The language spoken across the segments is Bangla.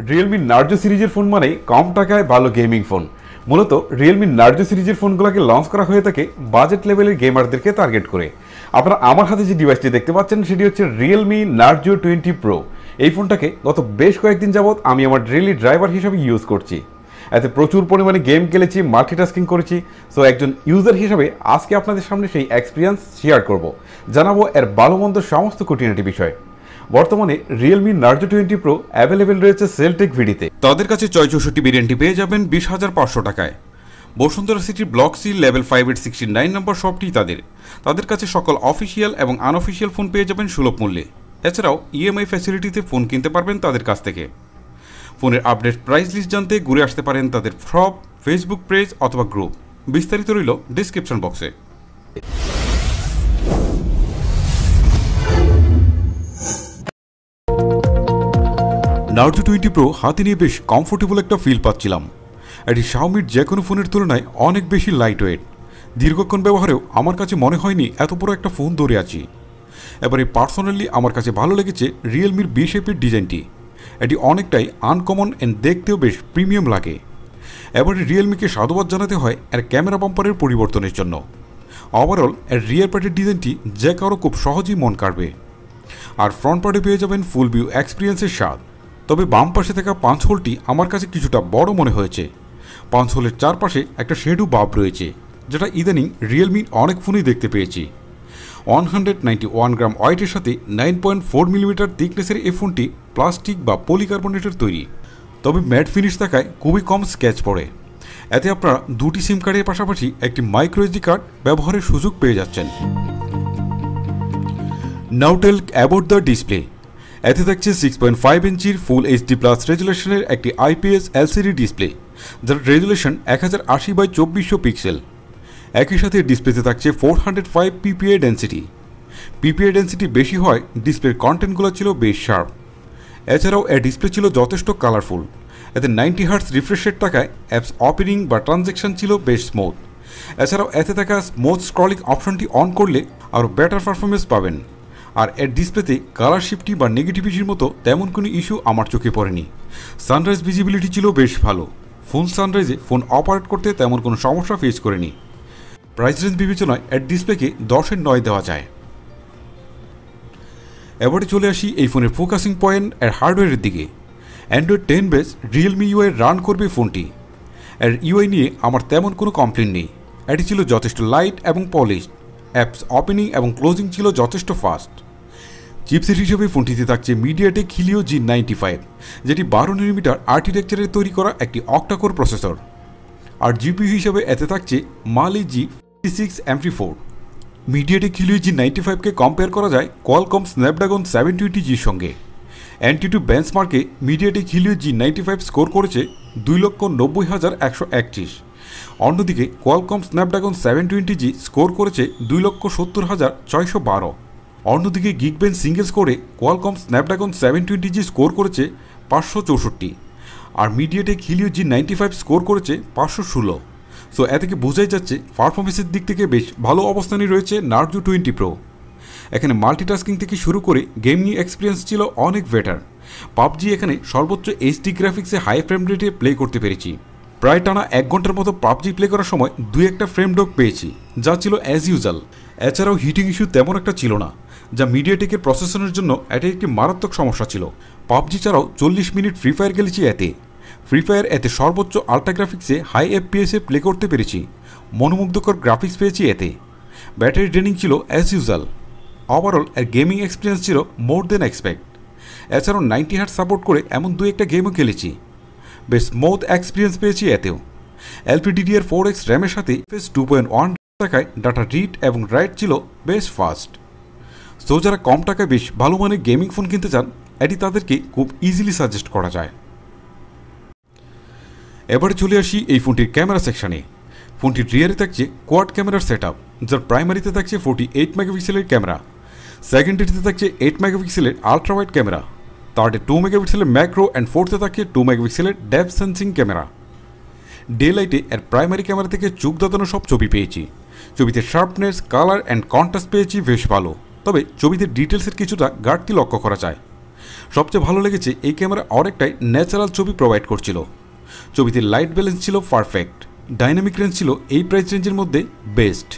রিয়েলমি নার্জো সিরিজের ফোন মানে কম টাকায় ভালো গেমিং ফোন। মূলত রিয়েলমি নার্জো সিরিজের ফোনগুলোকে লঞ্চ করা হয়ে থাকে বাজেট লেভেলের গেমারদেরকে টার্গেট করে। আপনারা আমার হাতে যে ডিভাইসটি দেখতে পাচ্ছেন সেটি হচ্ছে রিয়েলমি নার্জো 20 প্রো। এই ফোনটাকে গত বেশ কয়েকদিন যাবৎ আমি আমার ডেইলি ড্রাইভার হিসেবে ইউজ করছি। এতে প্রচুর পরিমাণে গেম খেলেছি, মাল্টিটাস্কিং করেছি। সো একজন ইউজার হিসেবে আজকে আপনাদের সামনে সেই এক্সপিরিয়েন্স শেয়ার করব, জানাবো এর ভালো মন্দ সমস্ত খুঁটিনাটি বিষয়। বর্তমানে রিয়েলমি নার্জো 20 প্রো অ্যাভেলেবেল রয়েছে সেলটেক ভিডিতে। তাদের কাছে 64 ভেরিয়েন্টটি পেয়ে যাবেন 20,500 টাকায়। বসুন্ধরা সিটির ব্লক সি লেভেল 5-69 নম্বর শপটি তাদের কাছে সকল অফিসিয়াল এবং আনঅফিসিয়াল ফোন পেয়ে যাবেন সুলভ মূল্যে। এছাড়াও ইএমআই ফ্যাসিলিটিতে ফোন কিনতে পারবেন তাদের কাছ থেকে। ফোনের আপডেট প্রাইস লিস্ট জানতে ঘুরে আসতে পারেন তাদের শপ, ফেসবুক পেজ অথবা গ্রুপ। বিস্তারিত রইল ডিসক্রিপশন বক্সে। নার্জো 20 প্রো হাতে নিয়ে বেশ কমফোর্টেবল একটা ফিল পাচ্ছিলাম। এটি শাওমির যে কোনো ফোনের তুলনায় অনেক বেশি লাইট ওয়েট। দীর্ঘক্ষণ ব্যবহারেও আমার কাছে মনে হয়নি এত বড় একটা ফোন ধরে আছি। এবারে পার্সোনালি আমার কাছে ভালো লেগেছে রিয়েলমির বি শেপের ডিজাইনটি। এটি অনেকটাই আনকমন এন্ড দেখতেও বেশ প্রিমিয়াম লাগে। এবারে রিয়েলমিকে সাধুবাদ জানাতে হয় এর ক্যামেরা বাম্পারের পরিবর্তনের জন্য। ওভারঅল এর রিয়ার প্যাডের ডিজাইনটি যে কারো খুব সহজেই মন কাড়বে। আর ফ্রন্ট পার্টে পেয়ে যাবেন ফুল ভিউ এক্সপিরিয়েন্সের স্বাদ। তবে বাম পাশে থাকা পাঁচ হোলটি আমার কাছে কিছুটা বড় মনে হয়েছে। পাঁচ হোলের চারপাশে একটা শেডু বাব রয়েছে, যেটা ইদানিং রিয়েলমির অনেক ফোনেই দেখতে পেয়েছি। 191 গ্রাম ওয়েটের সাথে 9.4 মিলিমিটার থিকনেসের এই ফোনটি প্লাস্টিক বা পলিকার্বনেটের তৈরি। তবে ম্যাট ফিনিশ থাকায় খুবই কম স্ক্র্যাচ পড়ে। এতে আপনারা দুটি সিম কার্ডের পাশাপাশি একটি মাইক্রো এসডি কার্ড ব্যবহারের সুযোগ পেয়ে যাচ্ছেন। নাও টেল অ্যাবাউট দ্য ডিসপ্লে। এতে থাকছে 6.5 ইঞ্চির ফুল এইচডি প্লাস রেজুলেশনের একটি আইপিএস এলসিডি ডিসপ্লে, যার রেজুলেশন 1080x2400 পিক্সেল। একই সাথে ডিসপ্লেতে থাকছে 405 পিপিআই ডেন্সিটি। পিপিআই ডেন্সিটি বেশি হয় ডিসপ্লের কন্টেন্টগুলো ছিল বেশ শার্প। এছাড়াও এর ডিসপ্লে ছিল যথেষ্ট কালারফুল। এতে 90 হার্টজ রিফ্রেশ রেট থাকায় অ্যাপস ওপেনিং বা ট্রানজ্যাকশন ছিল বেশ স্মুথ। এছাড়াও এতে থাকা স্মুথ স্ক্রলিং অপশনটি অন করলে আরও বেটার পারফরমেন্স পাবেন। আর এর ডিসপ্লেতে কালার শিফটি বা নেগেটিভিটির মতো তেমন কোনো ইস্যু আমার চোখে পড়েনি। সানরাইজ ভিজিবিলিটি ছিল বেশ ভালো। ফুল সানরাইজে ফোন অপারেট করতে তেমন কোনো সমস্যা ফেস করেনি। প্রাইস রেঞ্জ বিবেচনায় এর ডিসপ্লেকে 10-এর 9 দেওয়া যায়। এবারে চলে আসি এই ফোনের ফোকাসিং পয়েন্ট এর হার্ডওয়্যারের দিকে। Android 10 base Realme UI run করবে ফোনটি। এর ইউআই নিয়ে আমার তেমন কোনো কমপ্লেন নেই। এটি ছিল যথেষ্ট লাইট এবং পলিশড। অ্যাপস ওপেনিং এবং ক্লোজিং ছিল যথেষ্ট ফাস্ট। চিপসেট হিসেবে ফোনটিতে থাকছে মিডিয়াটেক হিলিও G95, যেটি 12 মিলিমিটার আর্কিটেকচারের তৈরি করা একটি অক্টাকোর প্রসেসর। আর জিপিইউ হিসেবে এতে থাকছে Mali G56 MP4। MediaTek Helio G95কে কম্পেয়ার করা যায় কোয়ালকম স্ন্যাপড্রাগন 720Gর সঙ্গে। অ্যান্টিটু বেঞ্চমার্কে মিডিয়াটেক হিলিও G95 স্কোর করেছে 2,90,131। অন্যদিকে কোয়ালকম স্ন্যাপড্রাগন 720G স্কোর করেছে 2,70,612। অন্যদিকে গিকবেঞ্চ সিঙ্গেল স্কোরে কোয়ালকম স্ন্যাপড্রাগন 720G স্কোর করেছে 564, আর মিডিয়াটেক হিলিও G95 স্কোর করেছে 516। সো এ থেকে বোঝাই যাচ্ছে পারফরমেন্সের দিক থেকে বেশ ভালো অবস্থানে রয়েছে নার্জো 20 প্রো। এখানে মাল্টিটাস্কিং থেকে শুরু করে গেমিং এক্সপিরিয়েন্স ছিল অনেক বেটার। পাবজি এখানে সর্বোচ্চ এইচডি গ্রাফিক্সে হাই ফ্রেম রেটে প্লে করতে পেরেছি। প্রায় টানা 1 ঘন্টার মতো পাবজি প্লে করার সময় 2-1টা ফ্রেম ড্রপ পেয়েছি, যা ছিল অ্যাজ ইউজাল। এছাড়াও হিটিং ইস্যু তেমন একটা ছিল না, যা মিডিয়াটেকের প্রসেসরের জন্য এটা একটি মারাত্মক সমস্যা ছিল। পাবজি ছাড়াও 40 মিনিট ফ্রি ফায়ার খেলেছি এতে। ফ্রি ফায়ার এতে সর্বোচ্চ আল্ট্রা গ্রাফিক্সে হাই এফপিএসে প্লে করতে পেরেছি। মনোমুগ্ধকর গ্রাফিক্স পেয়েছি এতে। ব্যাটারি ড্রেনিং ছিল অ্যাজ ইউজাল। ওভারঅল এর গেমিং এক্সপিরিয়েন্স ছিল মোর দেন এক্সপেক্ট। এছাড়াও 90 হার্টজ সাপোর্ট করে এমন 2-1টা গেমও খেলেছি। বেশ স্মুথ এক্সপিরিয়েন্স পেয়েছি এতেও। LPDDR4X র্যামের সাথে FS 2.1 টাকায় ডাটা রিড এবং রাইট ছিল বেশ ফাস্ট। সো যারা কম টাকায় বেশ ভালো মানের গেমিং ফোন কিনতে চান, এটি তাদেরকে খুব ইজিলি সাজেস্ট করা যায়। এবারে চলে আসি এই ফোনটির ক্যামেরা সেকশানে। ফোনটির রিয়ারে থাকছে কোয়াড ক্যামেরার সেট আপ, যার প্রাইমারিতে থাকছে 48 মেগাপিক্সেলের ক্যামেরা, সেকেন্ডারিতে থাকছে 8 মেগাপিক্সেলের আলট্রা ওয়াইড ক্যামেরা, থার্ডে 2 মেগাপিক্সেলের ম্যাক্রো অ্যান্ড ফোর্থে থাকছে 2 মেগাপিক্সেলের ডেপথ সেন্সিং ক্যামেরা। ডে লাইটে এর প্রাইমারি ক্যামেরা থেকে চোখ দাঁতানো সব ছবি পেয়েছি। ছবিতে শার্পনেস, কালার অ্যান্ড কন্ট্রাস্ট পেয়েছি বেশ ভালো। তবে ছবিতে ডিটেলসের কিছুটা ঘাটতি লক্ষ্য করা যায়। সবচেয়ে ভালো লেগেছে এই ক্যামেরা অনেকটাই ন্যাচারাল ছবি প্রোভাইড করছিল। ছবিতে লাইট ব্যালেন্স ছিল পারফেক্ট, ডাইনামিক রেঞ্জ ছিল এই প্রাইস রেঞ্জের মধ্যে বেস্ট।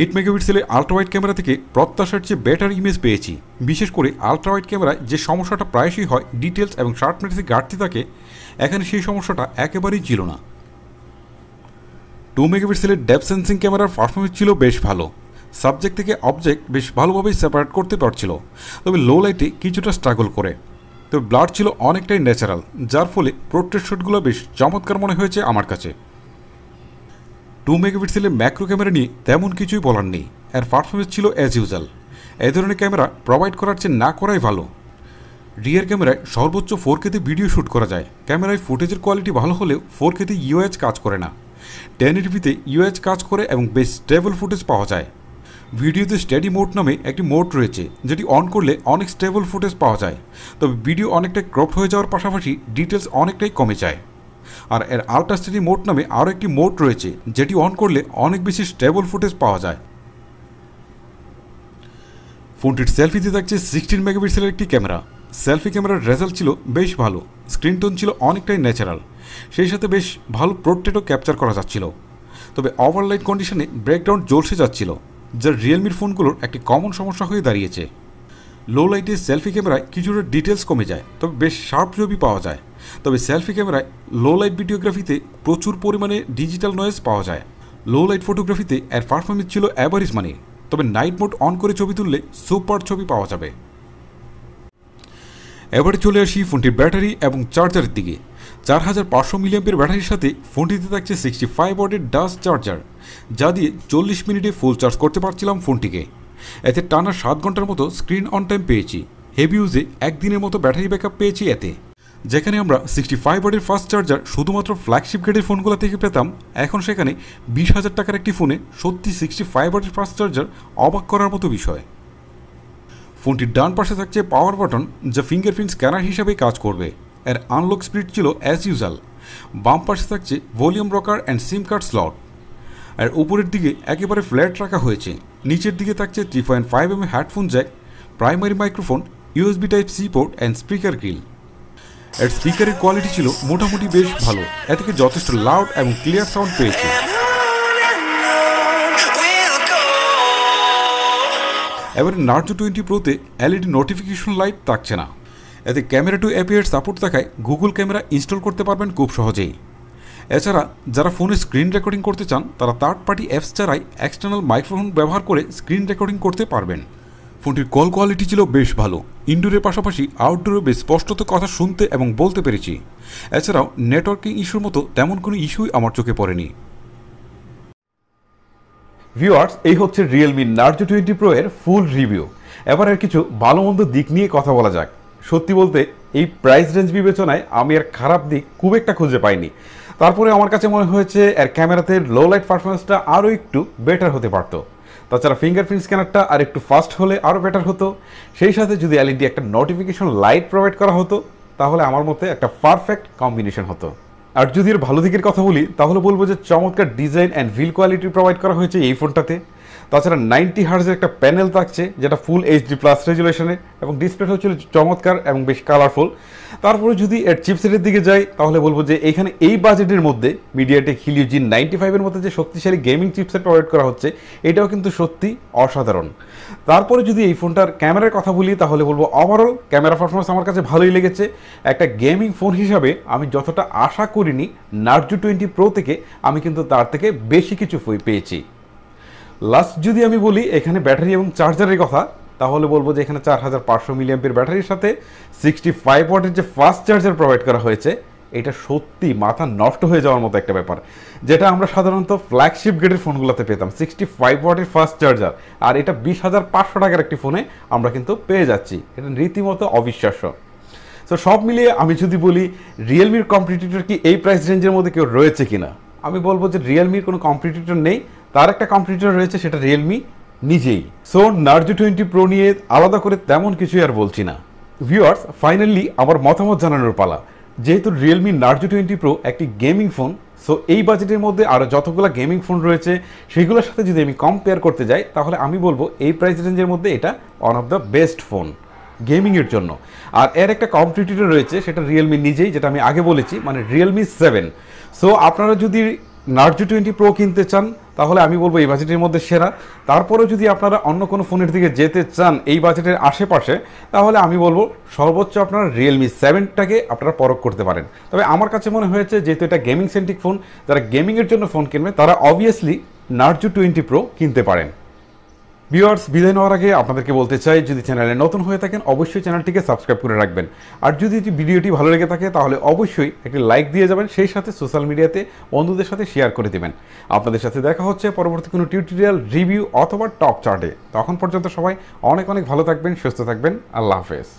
8 মেগাপিক্সেলের আলট্রা ওয়াইড ক্যামেরা থেকে প্রত্যাশার চেয়ে বেটার ইমেজ পেয়েছি। বিশেষ করে আলট্রা ওয়াইড ক্যামেরায় যে সমস্যাটা প্রায়শই হয়, ডিটেলস এবং শার্পনেসে ঘাটতি থাকে, এখানে সেই সমস্যাটা একেবারেই ছিল না। 2 মেগাপিক্সেলের ডেপথ সেন্সিং ক্যামেরার পারফরমেন্স ছিল বেশ ভালো। সাবজেক্ট থেকে অবজেক্ট বেশ ভালোভাবেই সেপারেট করতে পারছিল, তবে লো লাইটে কিছুটা স্ট্রাগল করে। তবে ব্লার ছিল অনেকটাই ন্যাচারাল, যার ফলে পোর্ট্রেট শটগুলো বেশ চমৎকার মনে হয়েছে আমার কাছে। 2 মেগাপিক্সেলের ম্যাক্রো ক্যামেরা নিয়ে তেমন কিছুই বলার নেই, এর পারফরমেন্স ছিল অ্যাজ ইউজাল। এই ধরনের ক্যামেরা প্রোভাইড করার চেয়ে না করাই ভালো। রিয়ার ক্যামেরায় সর্বোচ্চ 4K-তে ভিডিও শ্যুট করা যায়। ক্যামেরায় ফুটেজের কোয়ালিটি ভালো হলেও 4K-তে ইউএইচ কাজ করে না। 1080p-তে ইউএইচ কাজ করে এবং বেশ স্টেবল ফুটেজ পাওয়া যায়। ভিডিওতে স্টেডি মোড নামে একটি মোড রয়েছে, যেটি অন করলে অনেক স্টেবল ফুটেজ পাওয়া যায়, তবে ভিডিও অনেকটাই ক্রপড হয়ে যাওয়ার পাশাপাশি ডিটেলস অনেকটাই কমে যায়। আর এর আল্ট্রা স্টেডি মোড নামে আরও একটি মোড রয়েছে, যেটি অন করলে অনেক বেশি স্টেবল ফুটেজ পাওয়া যায়। ফোনটির সেলফিতে থাকছে 16 মেগাপিক্সেলের একটি ক্যামেরা। সেলফি ক্যামেরার রেজাল্ট ছিল বেশ ভালো, স্ক্রিন টোন ছিল অনেকটাই ন্যাচারাল, সেই সাথে বেশ ভালো পোর্ট্রেটও ক্যাপচার করা যাচ্ছিল। তবে ওভারলাইট কন্ডিশনে ব্রেকগ্রাউন্ড জলসে যাচ্ছিল, যা রিয়েলমির ফোনগুলোর একটি কমন সমস্যা হয়ে দাঁড়িয়েছে। লো লাইটে সেলফি ক্যামেরায় কিছুটা ডিটেলস কমে যায়, তবে বেশ শার্প ছবি পাওয়া যায়। তবে সেলফি ক্যামেরায় লো লাইট ভিডিওগ্রাফিতে প্রচুর পরিমাণে ডিজিটাল নয়েজ পাওয়া যায়। লো লাইট ফটোগ্রাফিতে এর পারফরমেন্স ছিল অ্যাভারেজ মানে, তবে নাইট মোড অন করে ছবি তুললে সুপার ছবি পাওয়া যাবে। এবারে চলে আসি ফোনটির ব্যাটারি এবং চার্জারের দিকে। 4500 মিলিঅ্যাম্পের ব্যাটারির সাথে ফোনটিতে থাকছে 65 ওয়াটের ডাস্ট চার্জার, যা দিয়ে 40 মিনিটে ফুল চার্জ করতে পারছিলাম ফোনটিকে। এতে টানা 7 ঘন্টার মতো স্ক্রিন অন টাইম পেয়েছি। হেভি ইউজে একদিনের মতো ব্যাটারি ব্যাকআপ পেয়েছি এতে। যেখানে আমরা 65 ওয়াটের ফাস্ট চার্জার শুধুমাত্র ফ্ল্যাগশিপ গ্রেডের ফোনগুলো থেকে পেতাম, এখন সেখানে 20,000 টাকার একটি ফোনে সত্যি 65 ওয়াটের ফাস্ট চার্জার অবাক করার মতো বিষয়। ফোনটির ডান পাশে থাকছে পাওয়ার বাটন, যা ফিঙ্গারপ্রিন্ট স্ক্যানার হিসাবে কাজ করবে। এর আনলক স্পিড ছিল অ্যাজ ইউজাল। বাম পাশে থাকছে volume rocker and sim card slot. আর উপরের দিকে একেবারে ফ্ল্যাট রাখা হয়েছে। নিচের দিকে থাকছে 3.5mm headphone jack, primary microphone, USB type C port and speaker grill. এর স্পিকারের কোয়ালিটি ছিল মোটামুটি বেশ ভালো, এ থেকে যথেষ্ট লাউড এবং ক্লিয়ার সাউন্ড পেয়েছি। এবারে নার্জো 20 প্রোতে এলইডি নোটিফিকেশন লাইট থাকছে না। এতে ক্যামেরা টু অ্যাপিয়ার সাপোর্ট থাকায় গুগল ক্যামেরা ইনস্টল করতে পারবেন খুব সহজেই। এছাড়া যারা ফোনে স্ক্রিন রেকর্ডিং করতে চান, তারা থার্ড পার্টি অ্যাপস ছাড়াই এক্সটার্নাল মাইক্রোফোন ব্যবহার করে স্ক্রিন রেকর্ডিং করতে পারবেন। ফোনটির কল কোয়ালিটি ছিল বেশ ভালো। ইনডোরের পাশাপাশি আউটডোরে বেশ স্পষ্টত কথা শুনতে এবং বলতে পেরেছি। এছাড়াও নেটওয়ার্কিং ইস্যুর মতো তেমন কোনো ইস্যুই আমার চোখে পড়েনি। ভিউয়ার্স, এই হচ্ছে রিয়েলমি নার্জো 20 প্রো এর ফুল রিভিউ। এবার এর কিছু ভালো মন্দ দিক নিয়ে কথা বলা যাক। সত্যি বলতে এই প্রাইস রেঞ্জ বিবেচনায় আমি এর খারাপ দিক খুব একটা খুঁজে পাইনি। তারপরে আমার কাছে মনে হয়েছে এর ক্যামেরাতে লো লাইট পারফরমেন্সটা আরও একটু বেটার হতে পারতো। তাছাড়া ফিঙ্গারপ্রিন্ট স্ক্যানারটা আর একটু ফাস্ট হলে আরও বেটার হতো। সেই সাথে যদি এলইডি একটা নোটিফিকেশন লাইট প্রোভাইড করা হতো, তাহলে আমার মতে একটা পারফেক্ট কম্বিনেশন হতো। আর যদি এর ভালো দিকের কথা বলি, তাহলে বলবো যে চমৎকার design and Bhil quality provide করা হয়েছে এই ফোনটাতে। তাছাড়া 90 হার্জের একটা প্যানেল থাকছে, যেটা ফুল HD+ রেজুলেশনে, এবং ডিসপ্লেটা হচ্ছিল চমৎকার এবং বেশ কালারফুল। তারপরে যদি এর চিপসেটের দিকে যাই, তাহলে বলবো যে এখানে এই বাজেটের মধ্যে মিডিয়াটেক হিলিও G95 এর মধ্যে যে শক্তিশালী গেমিং চিপসেট প্রোভাইড করা হচ্ছে, এটাও কিন্তু সত্যি অসাধারণ। তারপরে যদি এই ফোনটার ক্যামেরার কথা বলি, তাহলে বলবো ওভারঅল ক্যামেরা পারফরমেন্স আমার কাছে ভালোই লেগেছে। একটা গেমিং ফোন হিসাবে আমি যতটা আশা করিনি নার্জো 20 প্রো থেকে, আমি কিন্তু তার থেকে বেশি কিছু পেয়েছি। লাস্ট যদি আমি বলি এখানে ব্যাটারি এবং চার্জারের কথা, তাহলে বলবো যে এখানে 4500 মিলিঅ্যাম্পের ব্যাটারির সাথে 65 ওয়াটের যে ফাস্ট চার্জার প্রোভাইড করা হয়েছে, এটা সত্যি মাথা নষ্ট হয়ে যাওয়ার মতো একটা ব্যাপার। যেটা আমরা সাধারণত ফ্ল্যাগশিপ গ্রেডের ফোনগুলোতে পেতাম 65 ওয়াটের ফাস্ট চার্জার, আর এটা 20,500 টাকার একটি ফোনে আমরা কিন্তু পেয়ে যাচ্ছি। এটা রীতিমতো অবিশ্বাস্য। সো সব মিলিয়ে আমি যদি বলি রিয়েলমির কম্পিটিটর কি এই প্রাইস রেঞ্জের মধ্যে কেউ রয়েছে কিনা, আমি বলবো যে রিয়েলমির কোনো কম্পিটিটর নেই, তার একটা কম্পিটিটর রয়েছে, সেটা রিয়েলমি নিজেই। সো নার্জো 20 প্রো নিয়ে আলাদা করে তেমন কিছুই আর বলছি না। ভিউয়ার্স, ফাইনালি আমার মতামত জানানোর পালা। যেহেতু রিয়েলমি নার্জো 20 প্রো একটি গেমিং ফোন, সো এই বাজেটের মধ্যে আরও যতগুলো গেমিং ফোন রয়েছে সেইগুলোর সাথে যদি আমি কম্পেয়ার করতে যাই তাহলে আমি বলবো এই প্রাইস রেঞ্জের মধ্যে এটা one of the best phone গেমিংয়ের জন্য। আর এর একটা কম্পিটিটর রয়েছে, সেটা রিয়েলমি নিজেই, যেটা আমি আগে বলেছি, মানে রিয়েলমি 7। সো আপনারা যদি নার্জো 20 প্রো কিনতে চান তাহলে আমি বলবো এই বাজেটের মধ্যে সেরা। তারপরেও যদি আপনারা অন্য কোনো ফোনের দিকে যেতে চান এই বাজেটের আশেপাশে, তাহলে আমি বলবো সর্বোচ্চ আপনারা রিয়েলমি 7টাকে আপনারা পরখ করতে পারেন। তবে আমার কাছে মনে হয়েছে যেহেতু এটা গেমিং সেন্ট্রিক ফোন, যারা গেমিংয়ের জন্য ফোন কিনবে তারা অবভিয়াসলি নার্জো 20 প্রো কিনতে পারেন। ভিউয়ার্স, বিদায় নেওয়ার আগে আপনাদেরকে বলতে চাই, যদি চ্যানেলে নতুন হয়ে থাকেন অবশ্যই চ্যানেলটিকে সাবস্ক্রাইব করে রাখবেন। আর যদি ভিডিওটি ভালো লেগে থাকে তাহলে অবশ্যই একটি লাইক দিয়ে যাবেন, সেই সাথে সোশ্যাল মিডিয়াতে বন্ধুদের সাথে শেয়ার করে দেবেন। আপনাদের সাথে দেখা হচ্ছে পরবর্তী কোনো টিউটোরিয়াল, রিভিউ অথবা টপ চার্টে। তখন পর্যন্ত সবাই অনেক অনেক ভালো থাকবেন, সুস্থ থাকবেন। আল্লাহ হাফেজ।